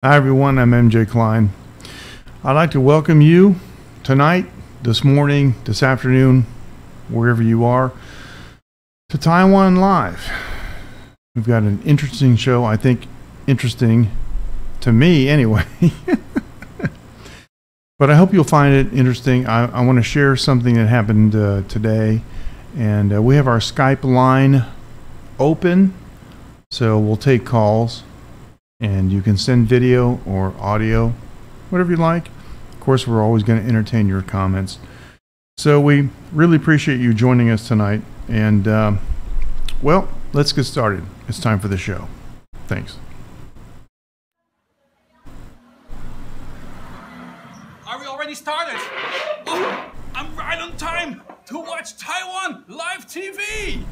Hi everyone, I'm MJ Klein. I'd like to welcome you tonight, this morning, this afternoon, wherever you are, to Taiwan Live. We've got an interesting show, I think interesting to me anyway. But I hope you'll find it interesting. I want to share something that happened today, and we have our Skype line open, so we'll take calls. And you can send video or audio, whatever you like. Of course, we're always going to entertain your comments. So we really appreciate you joining us tonight. And, well, let's get started. It's time for the show. Thanks. Are we already started? Oh, I'm right on time to watch Taiwan live TV.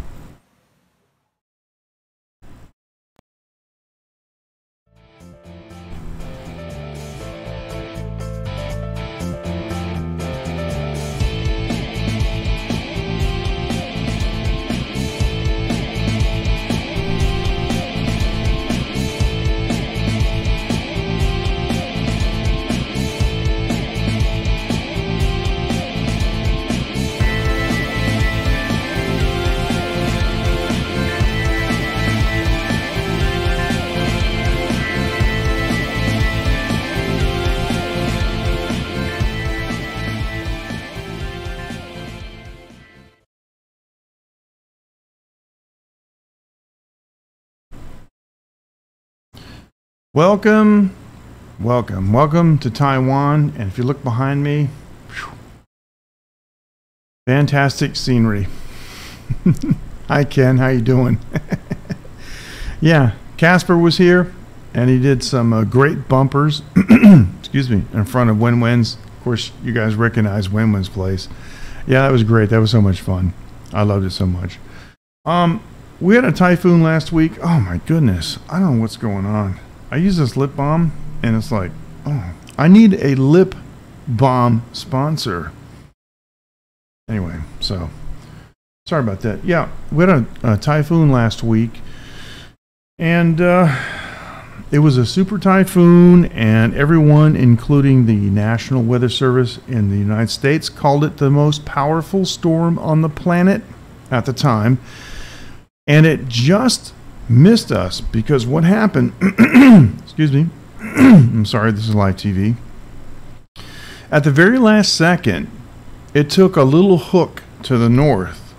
Welcome to Taiwan. And if you look behind me, fantastic scenery. Hi Ken, how you doing? Yeah, Casper was here and he did some great bumpers excuse me, in front of Wen-Wen's. Of course, you guys recognize Wen-Wen's place. Yeah, that was great. That was so much fun. I loved it so much. We had a typhoon last week. Oh my goodness, I don't know what's going on. I use this lip balm, and it's like, oh, I need a lip balm sponsor. Anyway, so sorry about that. Yeah, we had a typhoon last week, and it was a super typhoon, and everyone, including the National Weather Service in the United States, called it the most powerful storm on the planet at the time, and it just missed us because what happened excuse me I'm sorry, this is live TV. At the very last second, it took a little hook to the north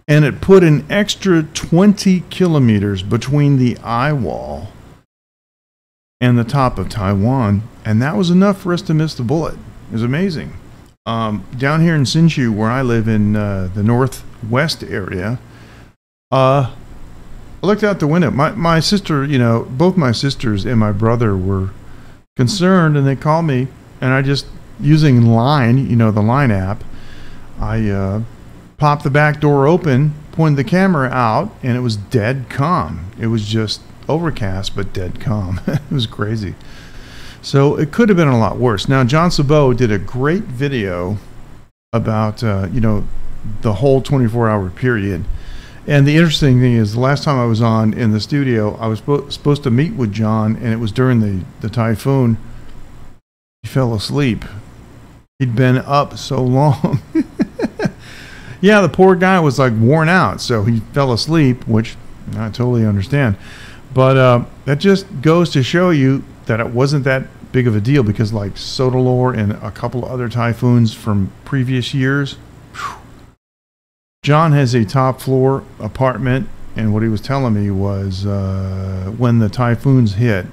and it put an extra 20 kilometers between the eye wall and the top of Taiwan, and that was enough for us to miss the bullet. It was amazing. Down here in Hsinchu, where I live in the northwest area, I looked out the window. My sister, you know, both my sisters and my brother were concerned, and they called me, and I just, using Line, you know, the Line app, I popped the back door open, pointed the camera out, and it was dead calm. It was just overcast, but dead calm. It was crazy. So it could have been a lot worse. Now, John Sabot did a great video about, you know, the whole 24-hour period. And the interesting thing is, the last time I was on in the studio, I was supposed to meet with John, and it was during the typhoon. He fell asleep. He'd been up so long. Yeah, the poor guy was like worn out, so he fell asleep, which I totally understand. But that just goes to show you that it wasn't that big of a deal, because like Sodalor and a couple other typhoons from previous years, whew. John has a top floor apartment, and what he was telling me was when the typhoons hit,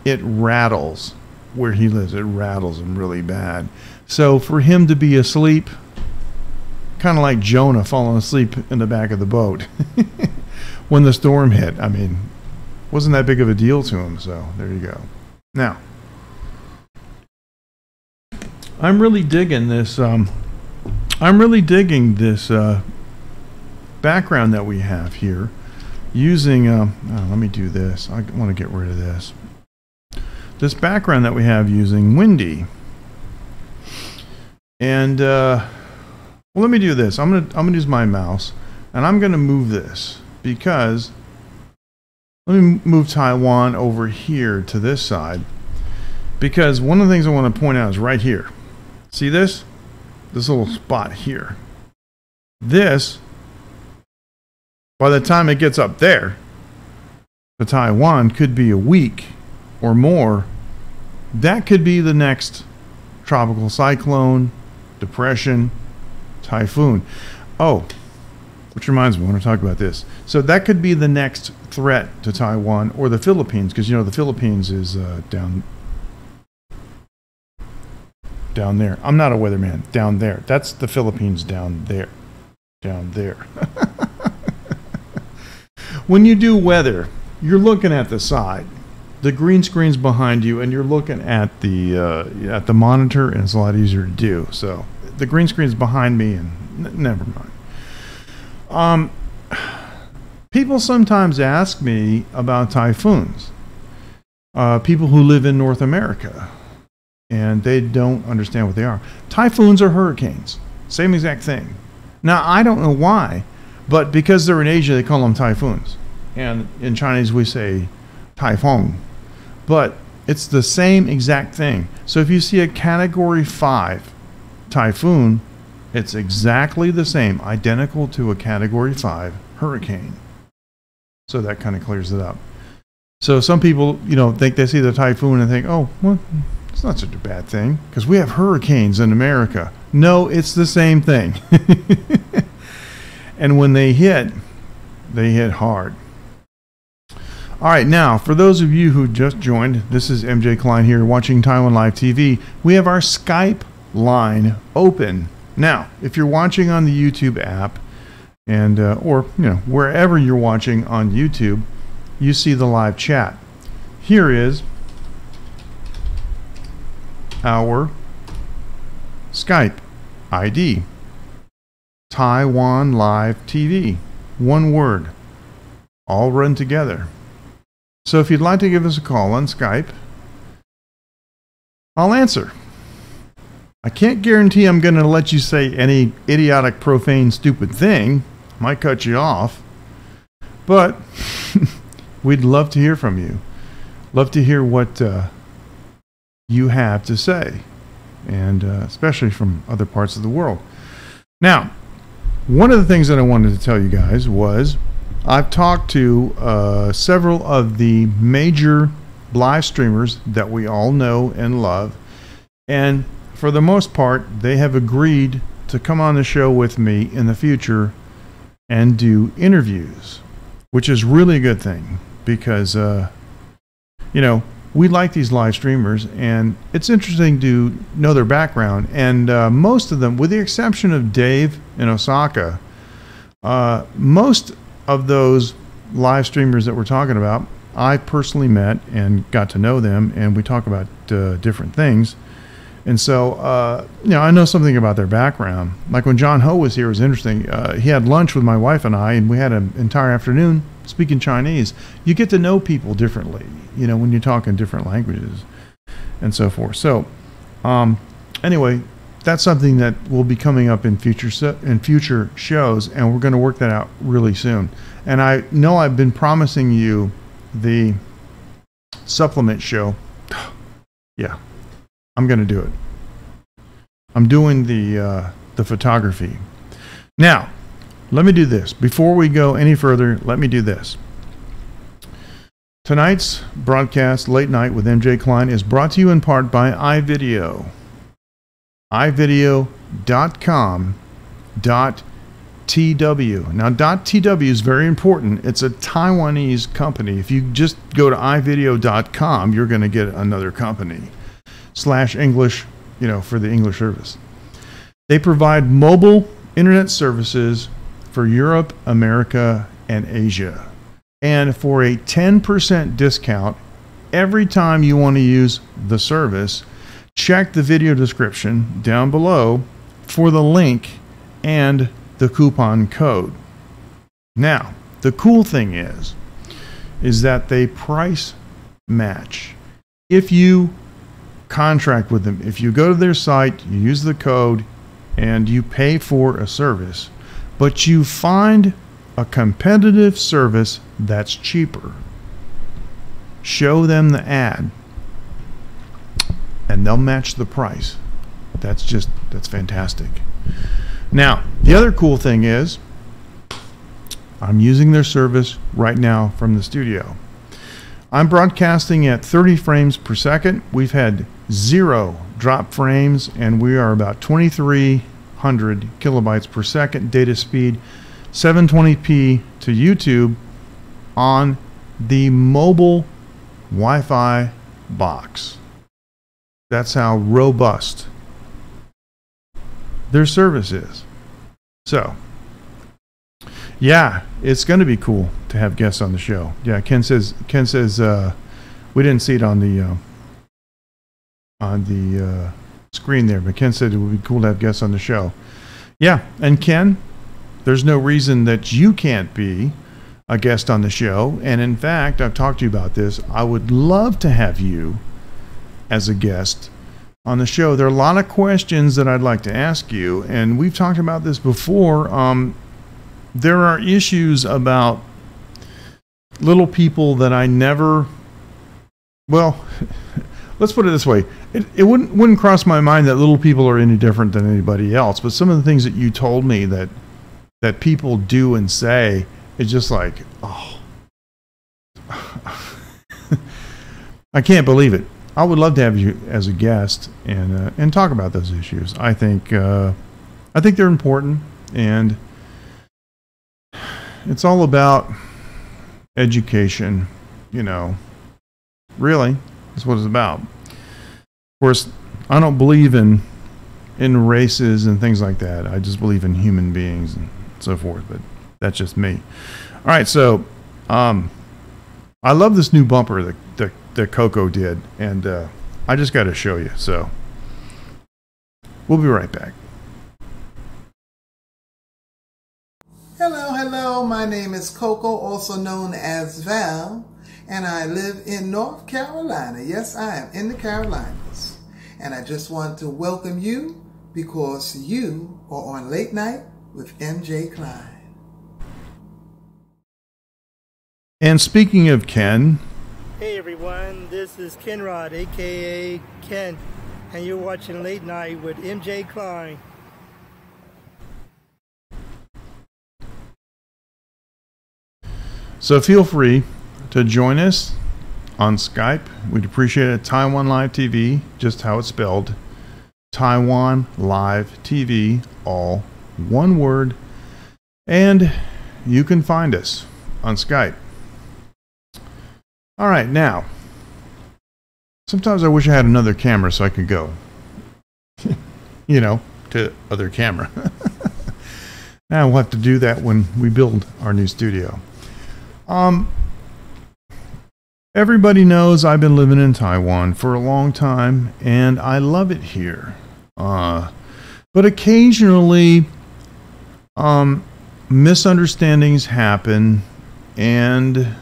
it rattles where he lives. It rattles him really bad. So for him to be asleep, kind of like Jonah falling asleep in the back of the boat when the storm hit, I mean, wasn't that big of a deal to him. So there you go. Now, I'm really digging this. Background that we have here using let me do this. I want to get rid of this background that we have using Windy, and well, let me do this. I'm gonna use my mouse, and I'm gonna move this, because let me move Taiwan over here to this side, Because one of the things I want to point out is right here. See this? This little spot here. This, by the time it gets up there to Taiwan, could be a week or more. That could be the next tropical cyclone, depression, typhoon. Oh, which reminds me, I want to talk about this. So that could be the next threat to Taiwan or the Philippines, because you know the Philippines is down there. I'm not a weatherman. Down there. That's the Philippines down there. Down there. When you do weather, you're looking at the side. The green screen's behind you, and you're looking at the monitor, and it's a lot easier to do. So the green screen's behind me, and never mind. People sometimes ask me about typhoons. People who live in North America, and they don't understand what they are. Typhoons are hurricanes. Same exact thing. Now, I don't know why, but because they're in Asia, they call them typhoons. And in Chinese, we say typhoon. But it's the same exact thing. So if you see a Category 5 typhoon, it's exactly the same, identical to a Category 5 hurricane. So that kind of clears it up. So some people, you know, think they see the typhoon and think, oh, well, it's not such a bad thing because we have hurricanes in America. No, it's the same thing. And when they hit hard. All right, now, for those of you who just joined, this is MJ Klein here watching Taiwan Live TV. We have our Skype line open. Now, if you're watching on the YouTube app, and or you know wherever you're watching on YouTube, you see the live chat. Here is our Skype ID. Taiwan Live TV. One word. All run together. So if you'd like to give us a call on Skype, I'll answer. I can't guarantee I'm going to let you say any idiotic, profane, stupid thing. Might cut you off. But we'd love to hear from you. Love to hear what you have to say. And especially from other parts of the world. Now, one of the things that I wanted to tell you guys was I've talked to several of the major live streamers that we all know and love. And for the most part, they have agreed to come on the show with me in the future and do interviews, which is really a good thing because, you know, we like these live streamers and it's interesting to know their background. And most of them, with the exception of Dave in Osaka, most of those live streamers that we're talking about, I personally met and got to know them, and we talk about different things. And so, you know, I know something about their background. Like when John Ho was here, it was interesting. He had lunch with my wife and I, and we had an entire afternoon speaking Chinese. You get to know people differently, you know, when you talk in different languages and so forth. So, anyway, that's something that will be coming up in future shows, and we're going to work that out really soon. And I know I've been promising you the supplement show. Yeah, I'm going to do it. I'm doing the photography. Now, let me do this. Before we go any further, let me do this. Tonight's broadcast, Late Night with MJ Klein, is brought to you in part by iVideo. iVideo.com.tw. Now, .tw is very important. It's a Taiwanese company. If you just go to iVideo.com, you're going to get another company. /English, you know, for the English service. They provide mobile internet services for Europe, America, and Asia. And for a 10% discount every time you want to use the service, check the video description down below for the link and the coupon code. Now, the cool thing is that they price match. If you contract with them, if you go to their site, you use the code, and you pay for a service, but you find a competitive service that's cheaper, show them the ad. and they'll match the price. That's fantastic. Now, the other cool thing is I'm using their service right now from the studio. I'm broadcasting at 30 frames per second. We've had 0 drop frames, and we are about 2,300 kilobytes per second data speed, 720p to YouTube on the mobile Wi-Fi box. That's how robust their service is. So, yeah, it's going to be cool to have guests on the show. Yeah, Ken says we didn't see it on the screen there, but Ken said it would be cool to have guests on the show. Yeah, and Ken, there's no reason that you can't be a guest on the show. And in fact, I've talked to you about this. I would love to have you as a guest on the show. There are a lot of questions that I'd like to ask you, and we've talked about this before. There are issues about little people that I never, well, let's put it this way. It wouldn't cross my mind that little people are any different than anybody else, but some of the things that you told me that people do and say is just like, oh, I can't believe it. I would love to have you as a guest and talk about those issues. I think they're important, and it's all about education. You know, really, that's what it's about. Of course, I don't believe in races and things like that. I just believe in human beings and so forth. But that's just me. All right, so I love this new bumper that Coco did, and I just got to show you. So we'll be right back. Hello, my name is Coco, also known as Val, and I live in North Carolina. Yes, I am in the Carolinas, and I just want to welcome you because you are on Late Night with MJ Klein. And speaking of Ken, hey everyone, this is Ken Rod, aka Ken, and you're watching Late Night with MJ Klein. so feel free to join us on Skype. We'd appreciate it. Taiwan Live TV, just how it's spelled. Taiwan Live TV, all one word. And you can find us on Skype. All right, now, sometimes I wish I had another camera so I could go, you know, to other camera. Now we'll have to do that when we build our new studio. Everybody knows I've been living in Taiwan for a long time, and I love it here. But occasionally, misunderstandings happen, and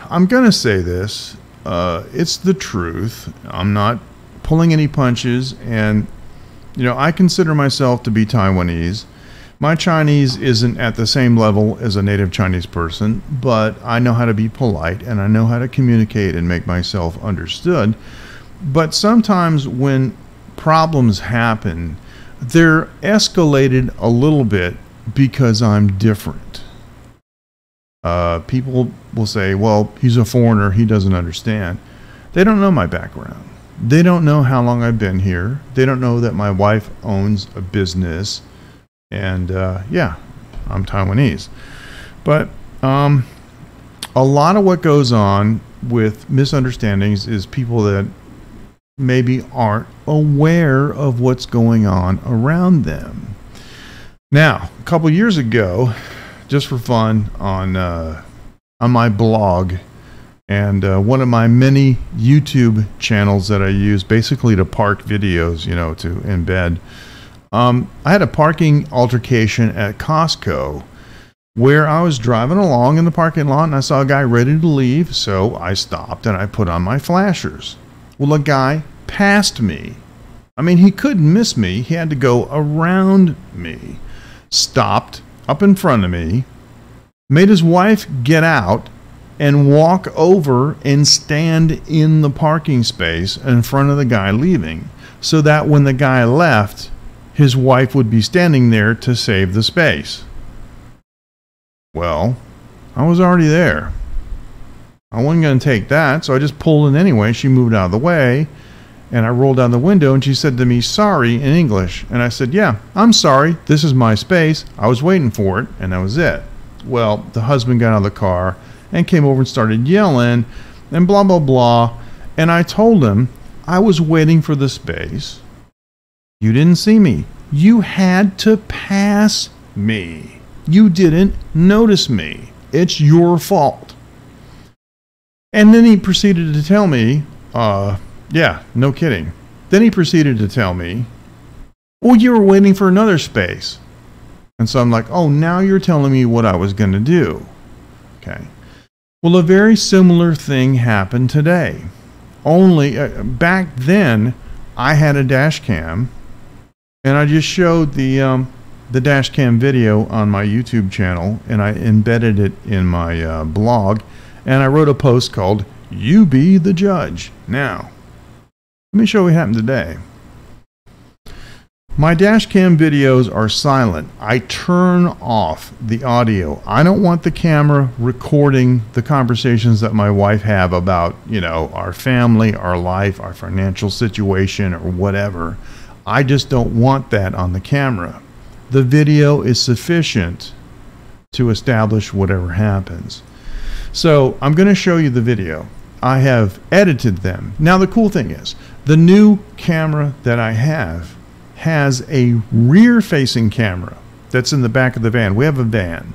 I'm going to say this. It's the truth. I'm not pulling any punches, and, you know, I consider myself to be Taiwanese. My Chinese isn't at the same level as a native Chinese person, but I know how to be polite, and I know how to communicate and make myself understood. But sometimes when problems happen, they're escalated a little bit because I'm different. People will say, well, he's a foreigner, he doesn't understand. They don't know my background. They don't know how long I've been here. They don't know that my wife owns a business. And yeah, I'm Taiwanese. But a lot of what goes on with misunderstandings is people that maybe aren't aware of what's going on around them. Now, a couple years ago, just for fun, on my blog and one of my many YouTube channels that I use basically to park videos, you know, to embed. I had a parking altercation at Costco where I was driving along in the parking lot and I saw a guy ready to leave, so I stopped and I put on my flashers. Well, a guy passed me. I mean, he couldn't miss me. He had to go around me. Stopped up in front of me, made his wife get out, and walk over and stand in the parking space in front of the guy leaving, so that when the guy left, his wife would be standing there to save the space. Well, I was already there. I wasn't going to take that, so I just pulled in anyway. She moved out of the way, and I rolled down the window, and she said to me, "Sorry," in English. And I said, "Yeah, I'm sorry. This is my space. I was waiting for it," and that was it. Well, the husband got out of the car and came over and started yelling and blah, blah, blah. And I told him I was waiting for the space. You didn't see me. You had to pass me. You didn't notice me. It's your fault. And then he proceeded to tell me, yeah, no kidding. Then he proceeded to tell me, well, you were waiting for another space. And so I'm like, oh, now you're telling me what I was going to do. Okay. Well, a very similar thing happened today. Only back then, I had a dash cam, and I just showed the dash cam video on my YouTube channel, and I embedded it in my blog, and I wrote a post called "You Be the Judge." Now, let me show you what happened today. My dash cam videos are silent. I turn off the audio. I don't want the camera recording the conversations that my wife have about, you know, our family, our life, our financial situation, or whatever. I just don't want that on the camera. The video is sufficient to establish whatever happens. So I'm going to show you the video. I have edited them. Now the cool thing is, the new camera that I have has a rear-facing camera that's in the back of the van. We have a van.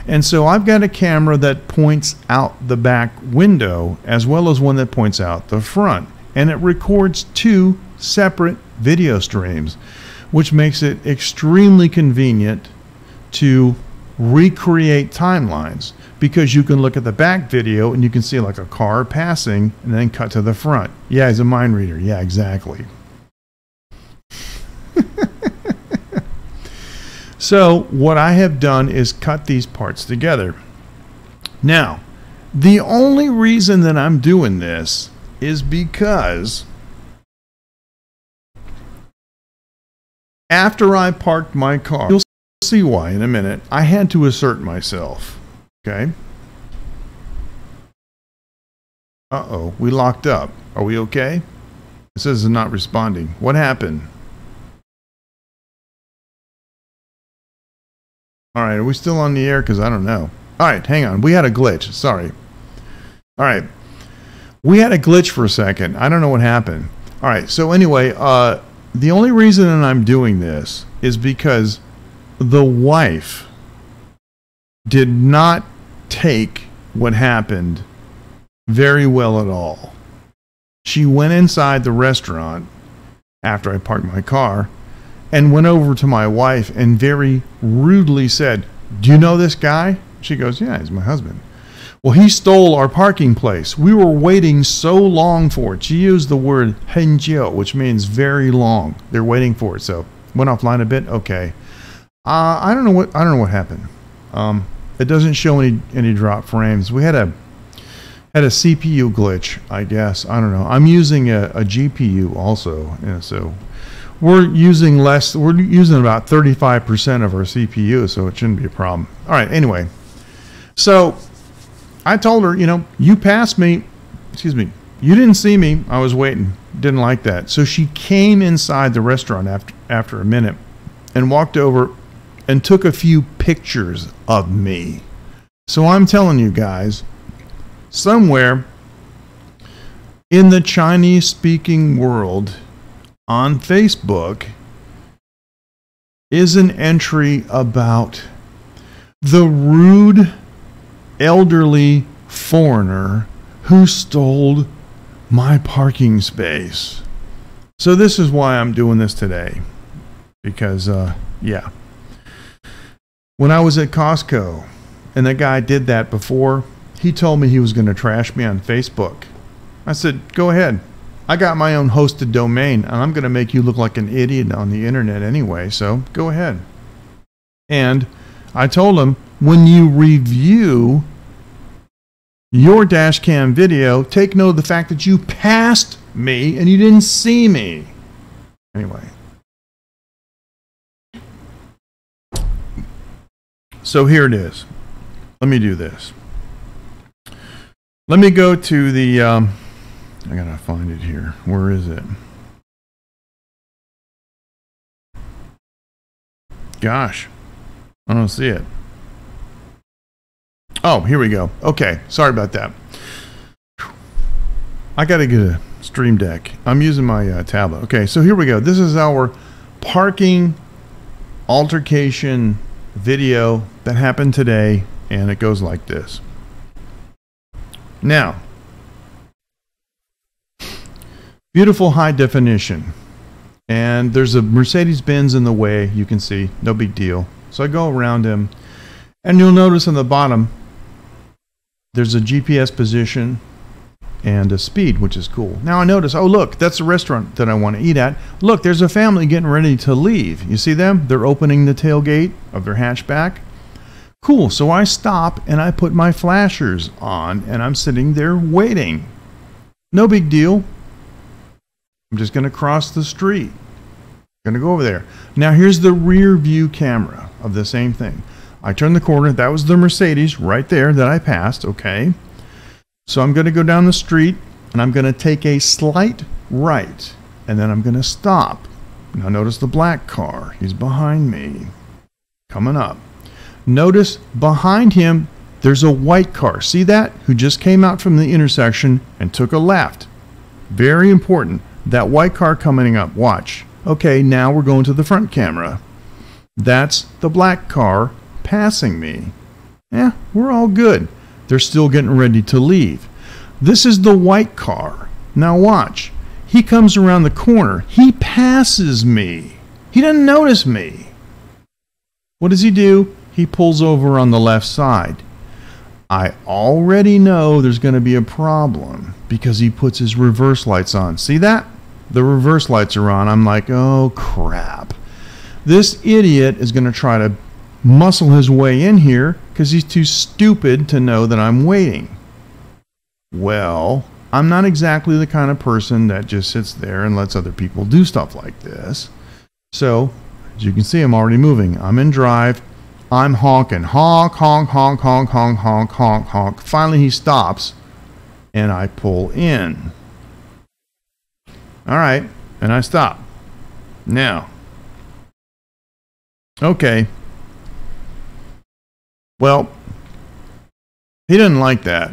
And so I've got a camera that points out the back window as well as one that points out the front. And it records two separate video streams, which makes it extremely convenient to recreate timelines, because you can look at the back video and you can see like a car passing and then cut to the front. Yeah, he's a mind reader. Yeah, exactly. So what I have done is cut these parts together. Now, the only reason that I'm doing this is because after I parked my car, you'll see why in a minute, I had to assert myself. Okay? Uh-oh, we locked up. Are we okay? It says it's not responding. What happened? All right, are we still on the air? Because I don't know. All right, hang on. We had a glitch. Sorry. All right. We had a glitch for a second. I don't know what happened. All right, so anyway, the only reason that I'm doing this is because the wife did not take what happened very well at all. She went inside the restaurant after I parked my car and went over to my wife and very rudely said, "Do you know this guy?" She goes, "Yeah, he's my husband." "Well, he stole our parking place. We were waiting so long for it." She used the word 很久, which means very long. They're waiting for it. So went offline a bit. Okay. I don't know what happened. It doesn't show any drop frames. We had a CPU glitch, I guess. I don't know. I'm using a GPU also, so we're using less. We're using about 35% of our CPU, so it shouldn't be a problem. All right. Anyway, so I told her, you know, you passed me. Excuse me. You didn't see me. I was waiting. Didn't like that. So she came inside the restaurant after a minute and walked over and took a few pictures of me. So I'm telling you guys, somewhere in the Chinese-speaking world on Facebook is an entry about the rude elderly foreigner who stole my parking space. So this is why I'm doing this today. Because, yeah. When I was at Costco, and the guy did that before, he told me he was going to trash me on Facebook. I said, go ahead. I got my own hosted domain, and I'm going to make you look like an idiot on the internet anyway, so go ahead. And I told him, when you review your dash cam video, take note of the fact that you passed me and you didn't see me. Anyway. So here it is. Let me do this. Let me go to the, I gotta find it here. Where is it? Gosh, I don't see it. Oh, here we go. Okay, sorry about that. I gotta get a Stream Deck. I'm using my tablet. Okay, so here we go. This is our parking altercation video that happened today, and it goes like this. Now, beautiful high definition, and there's a Mercedes-Benz in the way. You can see, no big deal. So I go around him, and you'll notice on the bottom there's a GPS position and a speed, which is cool. Now I notice, oh look, that's a restaurant that I want to eat at. Look, there's a family getting ready to leave. You see them? They're opening the tailgate of their hatchback. Cool, so I stop and I put my flashers on and I'm sitting there waiting. No big deal. I'm just going to cross the street. Going to go over there. Now here's the rear view camera of the same thing. I turn the corner. That was the Mercedes right there that I passed. Okay. So I'm going to go down the street and I'm going to take a slight right and then I'm going to stop. Now notice the black car. He's behind me. Coming up. Notice behind him there's a white car. See that? Who just came out from the intersection and took a left. Very important. That white car coming up. Watch. Okay, now we're going to the front camera. That's the black car passing me. Yeah, we're all good. They're still getting ready to leave. This is the white car. Now watch. He comes around the corner. He passes me. He doesn't notice me. What does he do? He pulls over on the left side. I already know there's going to be a problem because he puts his reverse lights on. See that? The reverse lights are on. I'm like, oh crap. This idiot is going to try to muscle his way in here because he's too stupid to know that I'm waiting. Well, I'm not exactly the kind of person that just sits there and lets other people do stuff like this. So, as you can see, I'm already moving. I'm in drive. I'm honking. Honk, honk, honk, honk, honk, honk, honk, honk. Finally, he stops, and I pull in. All right, and I stop. Now, okay. Well, he didn't like that.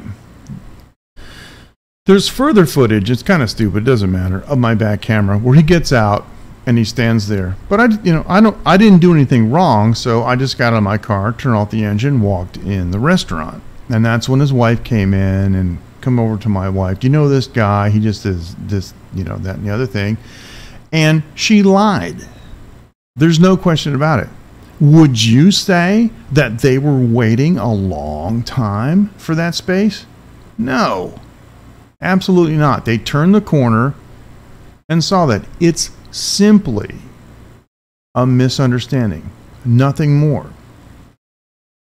There's further footage, it's kind of stupid, it doesn't matter, of my back camera where he gets out and he stands there. But I didn't do anything wrong, so I just got out of my car, turned off the engine, walked in the restaurant. And that's when his wife came in and come over to my wife. Do you know this guy? He just is this, that and the other thing. And she lied. There's no question about it. Would you say that they were waiting a long time for that space? No, absolutely not. They turned the corner and saw that. It's simply a misunderstanding, nothing more.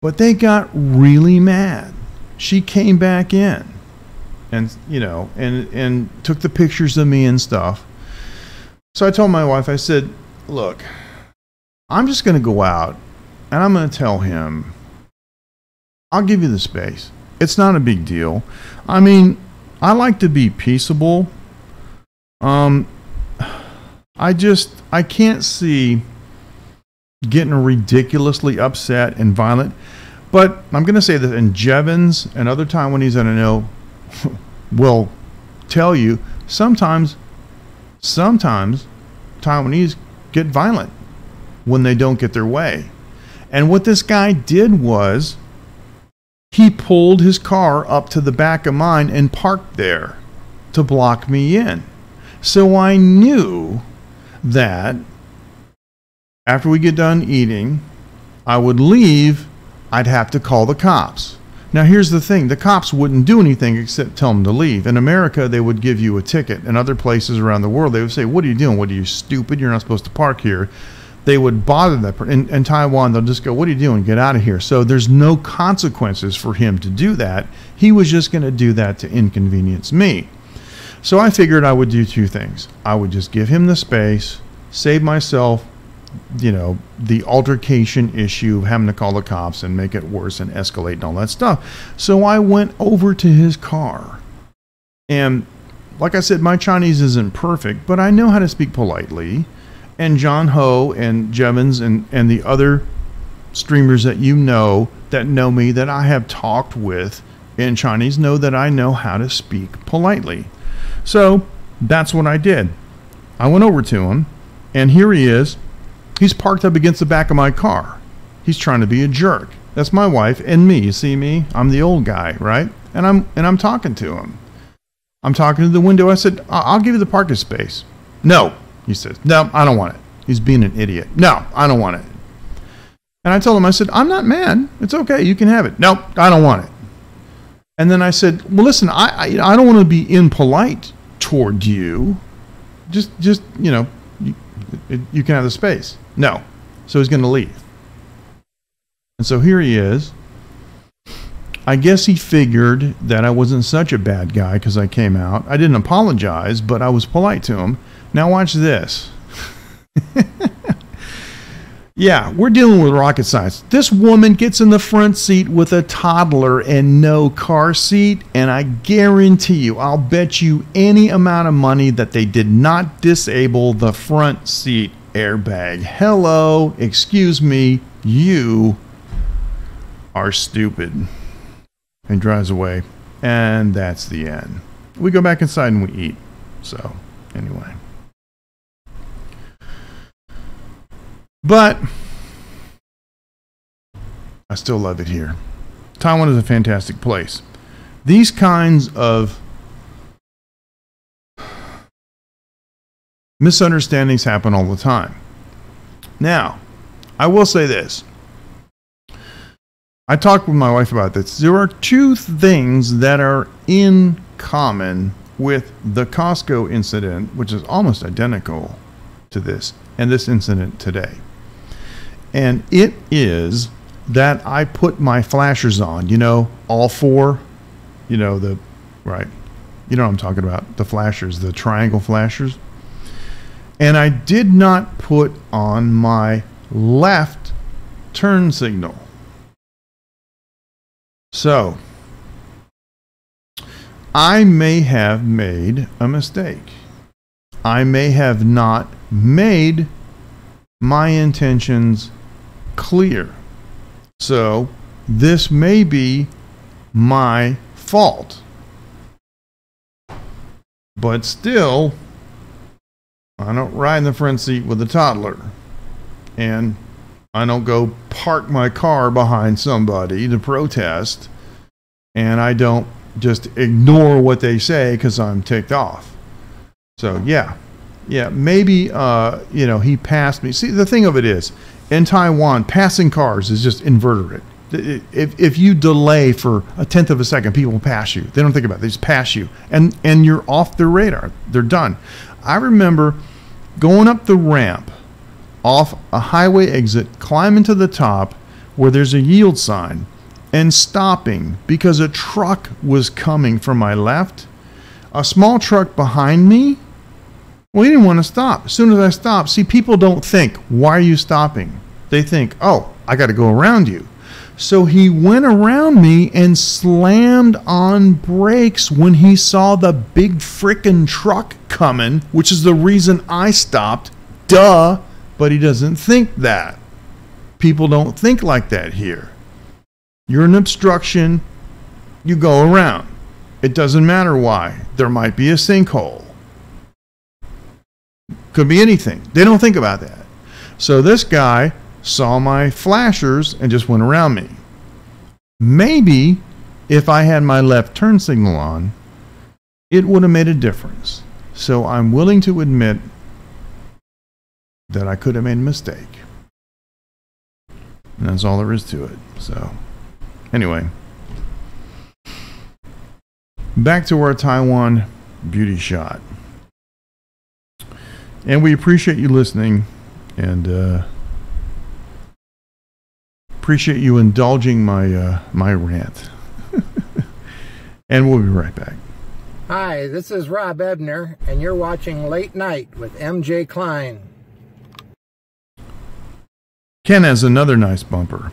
But they got really mad. She came back in and, and took the pictures of me and stuff. So I told my wife, I said, look, I'm just going to go out and I'm going to tell him, I'll give you the space. It's not a big deal. I mean, I like to be peaceable. I can't see getting ridiculously upset and violent. But I'm going to say that in Jevons and other Taiwanese that I know will tell you, sometimes Taiwanese get violent when they don't get their way. And what this guy did was he pulled his car up to the back of mine and parked there to block me in. So I knew that after we get done eating, I would leave. I'd have to call the cops. Now here's the thing, the cops wouldn't do anything except tell them to leave. In America, they would give you a ticket. In other places around the world, they would say, what are you doing? What are you, stupid? You're not supposed to park here. they would bother that person. In Taiwan, they'll just go, what are you doing? Get out of here. So there's no consequences for him to do that. He was just going to do that to inconvenience me. So I figured I would do two things. I would just give him the space, save myself, you know, the altercation issue of having to call the cops and make it worse and escalate and all that stuff. So I went over to his car. And like I said, my Chinese isn't perfect, but I know how to speak politely. And John Ho and Jevons and the other streamers that you know that know me, that I have talked with in Chinese, know that I know how to speak politely. So that's what I did. I went over to him, and here he is. He's parked up against the back of my car. He's trying to be a jerk. That's my wife and me. You see me? I'm the old guy, right? And I'm talking to him. I'm talking to the window. I said, I'll give you the parking space. No. He says, no, I don't want it. He's being an idiot. No, I don't want it. And I told him, I said, I'm not mad. It's okay. You can have it. No, I don't want it. And then I said, well, listen, I don't want to be impolite toward you. Just you know, you can have the space. No. So he's going to leave. And so here he is. I guess he figured that I wasn't such a bad guy because I came out. I didn't apologize, but I was polite to him. Now watch this. Yeah, we're dealing with rocket science. This woman gets in the front seat with a toddler and no car seat, and I guarantee you, I'll bet you any amount of money that they did not disable the front seat airbag. Hello, excuse me, you are stupid. And drives away. And that's the end. We go back inside and we eat. So, anyway. But I still love it here. Taiwan is a fantastic place. These kinds of misunderstandings happen all the time. Now, I will say this. I talked with my wife about this. There are two things that are in common with the Costco incident, which is almost identical to this, and this incident today. And it is that I put my flashers on, you know, all four, you know, right. You know what I'm talking about, the flashers, the triangle flashers. And I did not put on my left turn signal. So, I may have made a mistake. I may have not made my intentions clear. So, this may be my fault. But still, I don't ride in the front seat with a toddler. And I don't go park my car behind somebody to protest. And I don't just ignore what they say because I'm ticked off. So, yeah, maybe, you know, he passed me. See, the thing of it is, in Taiwan, passing cars is just invertebrate. If you delay for a tenth of a second, people pass you. They don't think about it. They just pass you. And you're off their radar. They're done. I remember going up the ramp off a highway exit, climbing to the top where there's a yield sign, and stopping because a truck was coming from my left. A small truck behind me, well, he didn't want to stop. As soon as I stopped, see, people don't think, why are you stopping? They think, oh, I got to go around you. So he went around me and slammed on brakes when he saw the big frickin' truck coming, which is the reason I stopped. Duh. But he doesn't think that. People don't think like that here. You're an obstruction, you go around. It doesn't matter why. There might be a sinkhole. Could be anything. They don't think about that. So this guy saw my flashers and just went around me. Maybe if I had my left turn signal on, it would have made a difference. So I'm willing to admit that I could have made a mistake. And that's all there is to it. So, anyway. Back to our Taiwan beauty shot. And we appreciate you listening. And appreciate you indulging my my rant. And we'll be right back. Hi, this is Rob Ebner, and you're watching Late Night with MJ Klein. Ken has another nice bumper.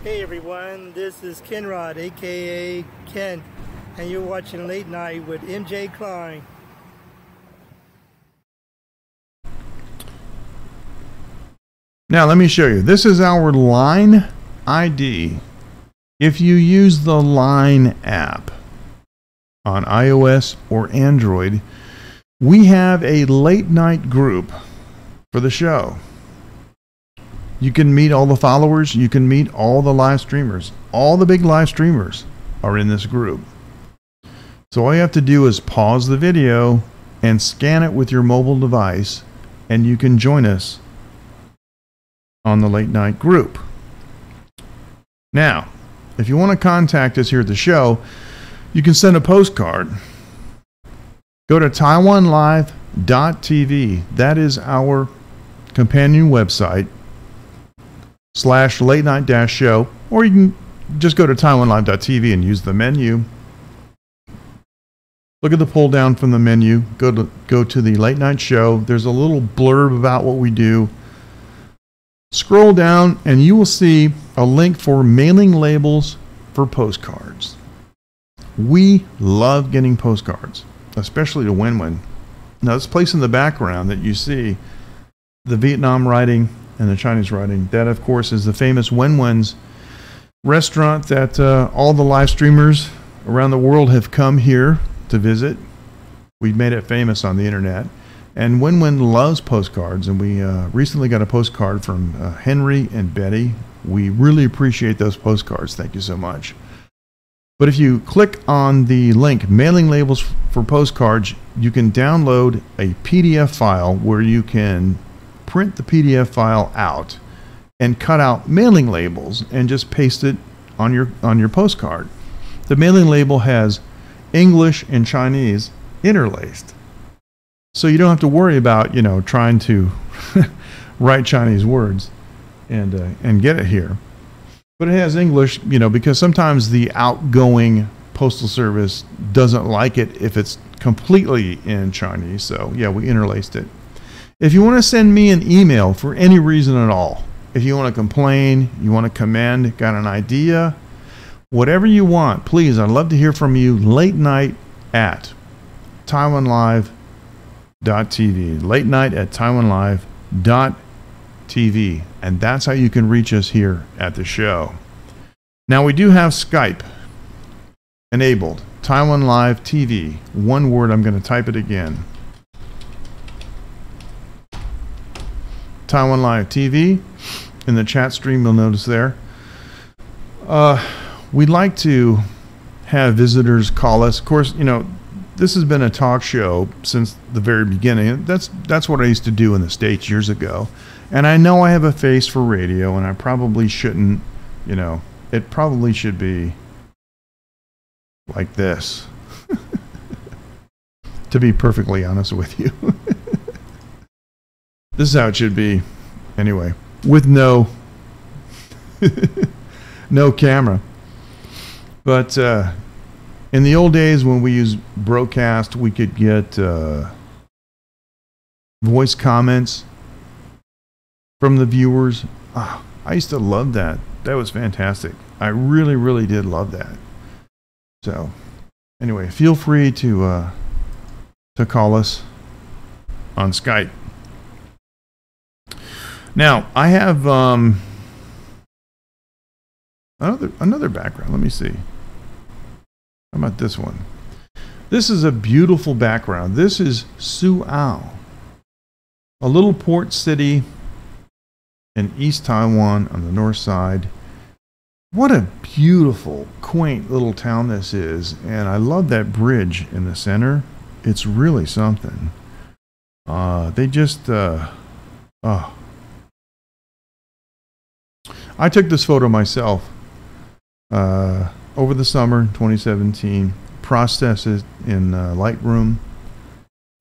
Hey everyone, this is Kenrod, aka Ken, and you're watching Late Night with MJ Klein. Now let me show you. This is our Line ID. If you use the Line app on iOS or Android, we have a late night group for the show. You can meet all the followers. You can meet all the live streamers. All the big live streamers are in this group. So all you have to do is pause the video and scan it with your mobile device, and you can join us on the late night group. Now, if you want to contact us here at the show, you can send a postcard. Go to taiwanlive.tv. That is our companion website / late night show, or you can just go to taiwanlive.tv and use the menu. Look at the pull down from the menu. Go to the late night show. There's a little blurb about what we do. Scroll down and you will see a link for mailing labels for postcards. We love getting postcards, especially to Win-Win. Now, this place in the background that you see, the Vietnam writing and the Chinese writing, that of course is the famous Win-Win's restaurant that all the live streamers around the world have come here to visit. We've made it famous on the internet. And Win-Win loves postcards, and we recently got a postcard from Henry and Betty. We really appreciate those postcards. Thank you so much. But if you click on the link, Mailing Labels for Postcards, you can download a PDF file where you can print the PDF file out and cut out mailing labels and just paste it on your postcard. The mailing label has English and Chinese interlaced. So you don't have to worry about, trying to write Chinese words and get it here. But it has English, because sometimes the outgoing postal service doesn't like it if it's completely in Chinese. So yeah, we interlaced it. If you want to send me an email for any reason at all, if you want to complain, you want to commend, got an idea, whatever you want, please, I'd love to hear from you late night at taiwanlive.tv. Late night at taiwanlive.tv. And that's how you can reach us here at the show. Now, we do have Skype enabled. Taiwan Live TV. One word, I'm going to type it again. Taiwan Live TV. In the chat stream, you'll notice there. We'd like to have visitors call us. Of course, this has been a talk show since the very beginning. That's what I used to do in the States years ago. And I know I have a face for radio, and I probably shouldn't, it probably should be like this. To be perfectly honest with you. This is how it should be. Anyway, with no camera. But in the old days when we used broadcast, we could get voice comments from the viewers. I used to love that. That was fantastic. I really, really did love that. So, anyway, feel free to call us on Skype. Now, I have another background. Let me see. How about this one? This is a beautiful background. This is Suao, a little port city in East Taiwan on the north side. What a beautiful, quaint little town this is. And I love that bridge in the center. It's really something. They just, I took this photo myself over the summer 2017. Processed it in Lightroom.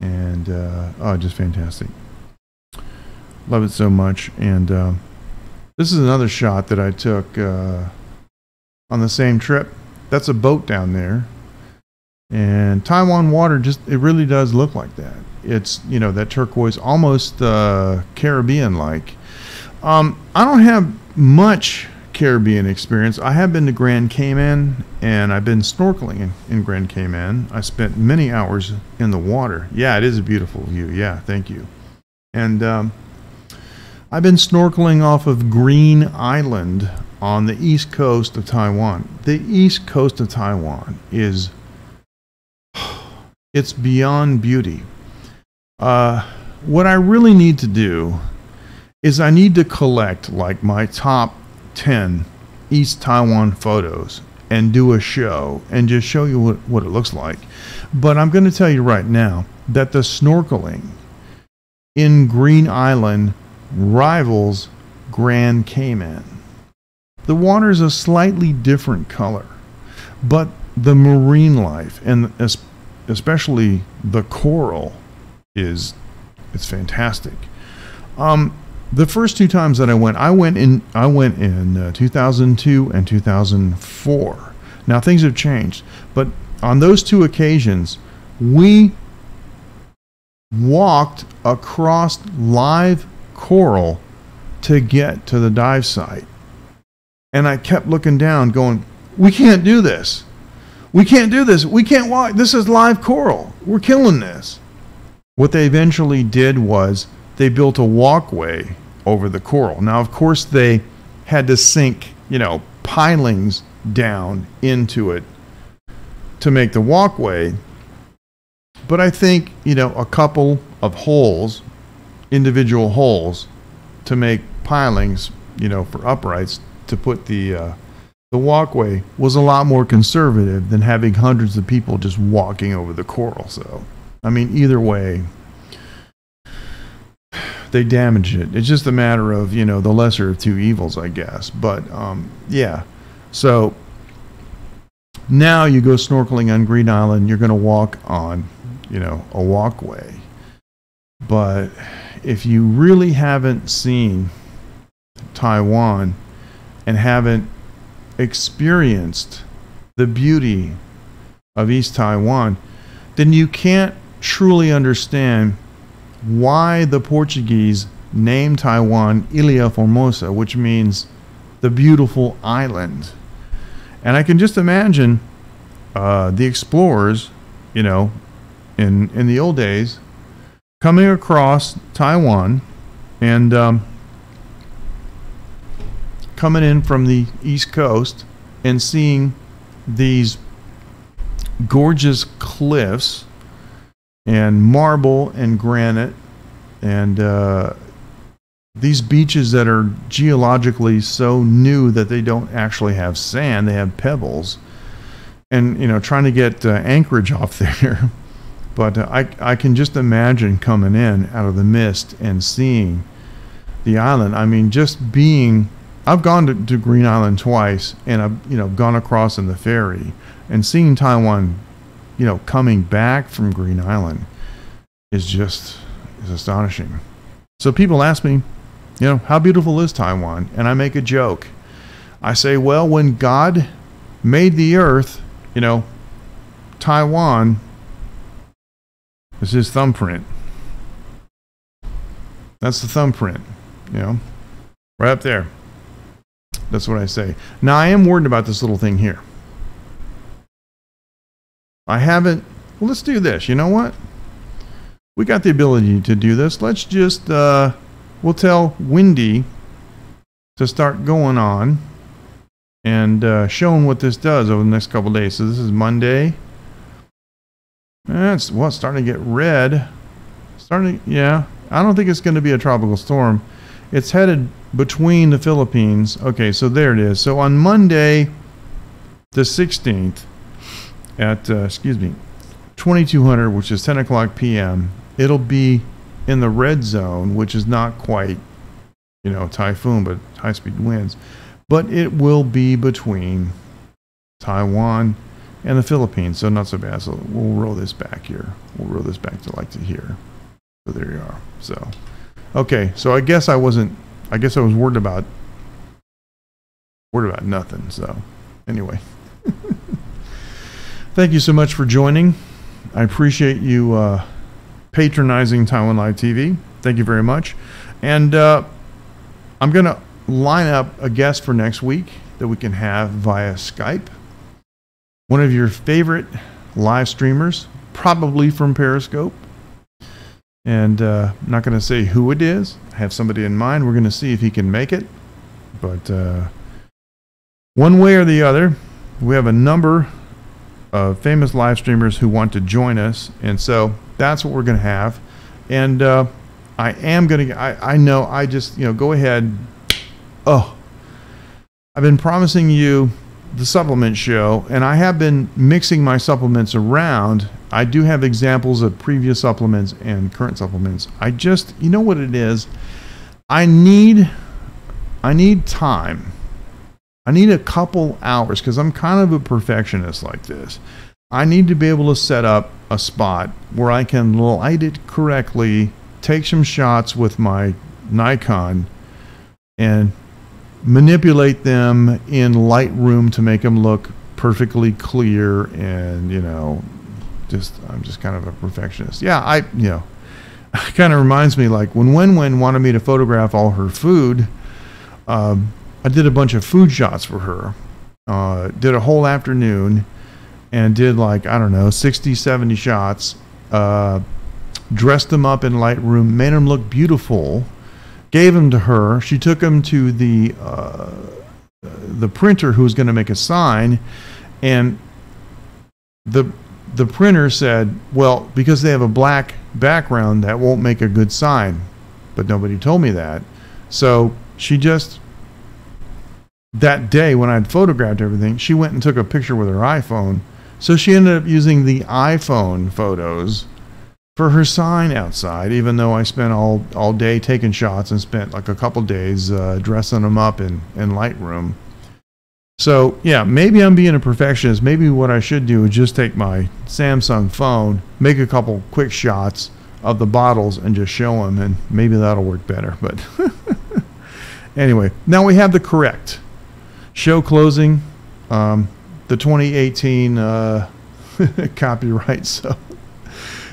And, just fantastic. Love it so much. And This is another shot that I took on the same trip. That's a boat down there. And Taiwan water, it really does look like that. It's, you know, that turquoise, almost Caribbean-like. I don't have much Caribbean experience. I have been to Grand Cayman, and I've been snorkeling in Grand Cayman. I spent many hours in the water. Yeah, it is a beautiful view. Yeah, thank you. And I've been snorkeling off of Green Island on the east coast of Taiwan. The east coast of Taiwan is, it's beyond beauty. What I really need to do is I need to collect like my top 10 East Taiwan photos and do a show and just show you what it looks like. But I'm going to tell you right now that the snorkeling in Green Island rivals Grand Cayman. The water is a slightly different color, but the marine life and especially the coral it's fantastic. The first two times that I went in 2002 and 2004. Now things have changed, but on those two occasions, we walked across live coral to get to the dive site. And I kept looking down going, we can't do this. We can't do this. We can't walk. This is live coral. We're killing this. What they eventually did was they built a walkway over the coral. Now, of course, they had to sink, you know, pilings down into it to make the walkway. But I think, you know, a couple of holes, individual holes, to make pilings, you know, for uprights to put the walkway was a lot more conservative than having hundreds of people just walking over the coral. So, I mean, either way, they damaged it. It's just a matter of, you know, the lesser of two evils, I guess. But, yeah. So, now you go snorkeling on Green Island, you're going to walk on, you know, a walkway. But if you really haven't seen Taiwan and haven't experienced the beauty of East Taiwan, then you can't truly understand why the Portuguese named Taiwan Ilha Formosa, which means the beautiful island. And I can just imagine the explorers, you know, in the old days, coming across Taiwan and coming in from the East Coast and seeing these gorgeous cliffs and marble and granite and these beaches that are geologically so new that they don't actually have sand, they have pebbles, and, you know, trying to get anchorage off there. But I can just imagine coming in out of the mist and seeing the island. I mean, just being, I've gone to Green Island twice, and I've, you know, gone across in the ferry, and seeing Taiwan, you know, coming back from Green Island is astonishing. So people ask me, you know, how beautiful is Taiwan? And I make a joke. I say, well, when God made the earth, you know, Taiwan is his thumbprint. That's the thumbprint, you know, right up there. That's what I say. Now, I am worried about this little thing here. I haven't, well, let's do this. You know what? We got the ability to do this. Let's just, we'll tell Wendy to start going on and showing what this does over the next couple days. So this is Monday. It's, well, it's starting to get red. Yeah. I don't think it's going to be a tropical storm. It's headed between the Philippines. Okay, so there it is. So on Monday, the 16th, at 2200, which is 10 o'clock p.m., it'll be in the red zone, which is not quite, you know, typhoon, but high-speed winds. But it will be between Taiwan and the Philippines, so not so bad. So we'll roll this back here. We'll roll this back to like to here. So there you are. So, okay. So I guess I was worried about word about nothing. So anyway, thank you so much for joining. I appreciate you patronizing Taiwan Live TV. Thank you very much. And I'm going to line up a guest for next week that we can have via Skype. One of your favorite live streamers, probably from Periscope. And I'm not going to say who it is. I have somebody in mind. We're going to see if he can make it. But one way or the other, we have a number of famous live streamers who want to join us. And so that's what we're going to have. And I am going to, I know, I just, go ahead. Oh, I've been promising you the supplement show, and I have been mixing my supplements around. I do have examples of previous supplements and current supplements. I just, you know what it is? I need time. I need a couple hours because I'm kind of a perfectionist like this. I need to be able to set up a spot where I can light it correctly, take some shots with my Nikon, and manipulate them in Lightroom to make them look perfectly clear. And I'm just kind of a perfectionist. Yeah, it kind of reminds me, like when Wen wanted me to photograph all her food, I did a bunch of food shots for her, did a whole afternoon and did 60, 70 shots, dressed them up in Lightroom, made them look beautiful, gave them to her. She took them to the printer who was going to make a sign, and the printer said, well, because they have a black background, that won't make a good sign. But nobody told me that. So she just, that day when I'd photographed everything, she went and took a picture with her iPhone. So she ended up using the iPhone photos for her sign outside, even though I spent all day taking shots and spent like a couple days dressing them up in Lightroom. So yeah, maybe I'm being a perfectionist. Maybe what I should do is just take my Samsung phone, make a couple quick shots of the bottles and just show them, and maybe that'll work better. But anyway, now we have the correct show closing, the 2018 copyright. So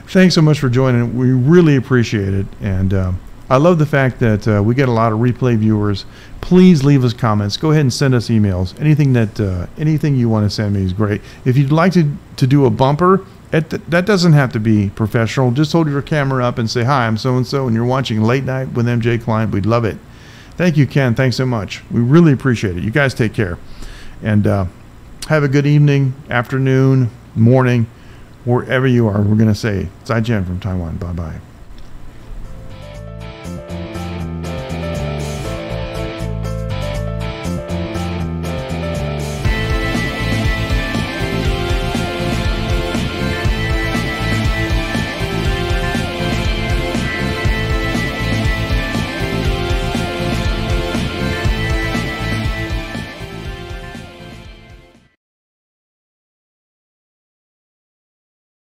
thanks so much for joining. We really appreciate it. And I love the fact that we get a lot of replay viewers. Please leave us comments. Go ahead and send us emails. Anything you want to send me is great. If you'd like to do a bumper, that doesn't have to be professional. Just hold your camera up and say, hi, I'm so-and-so, and you're watching Late Night with MJ Klein. We'd love it. Thank you, Ken. Thanks so much. We really appreciate it. You guys take care. And have a good evening, afternoon, morning, wherever you are. We're going to say, Zaijian from Taiwan. Bye-bye.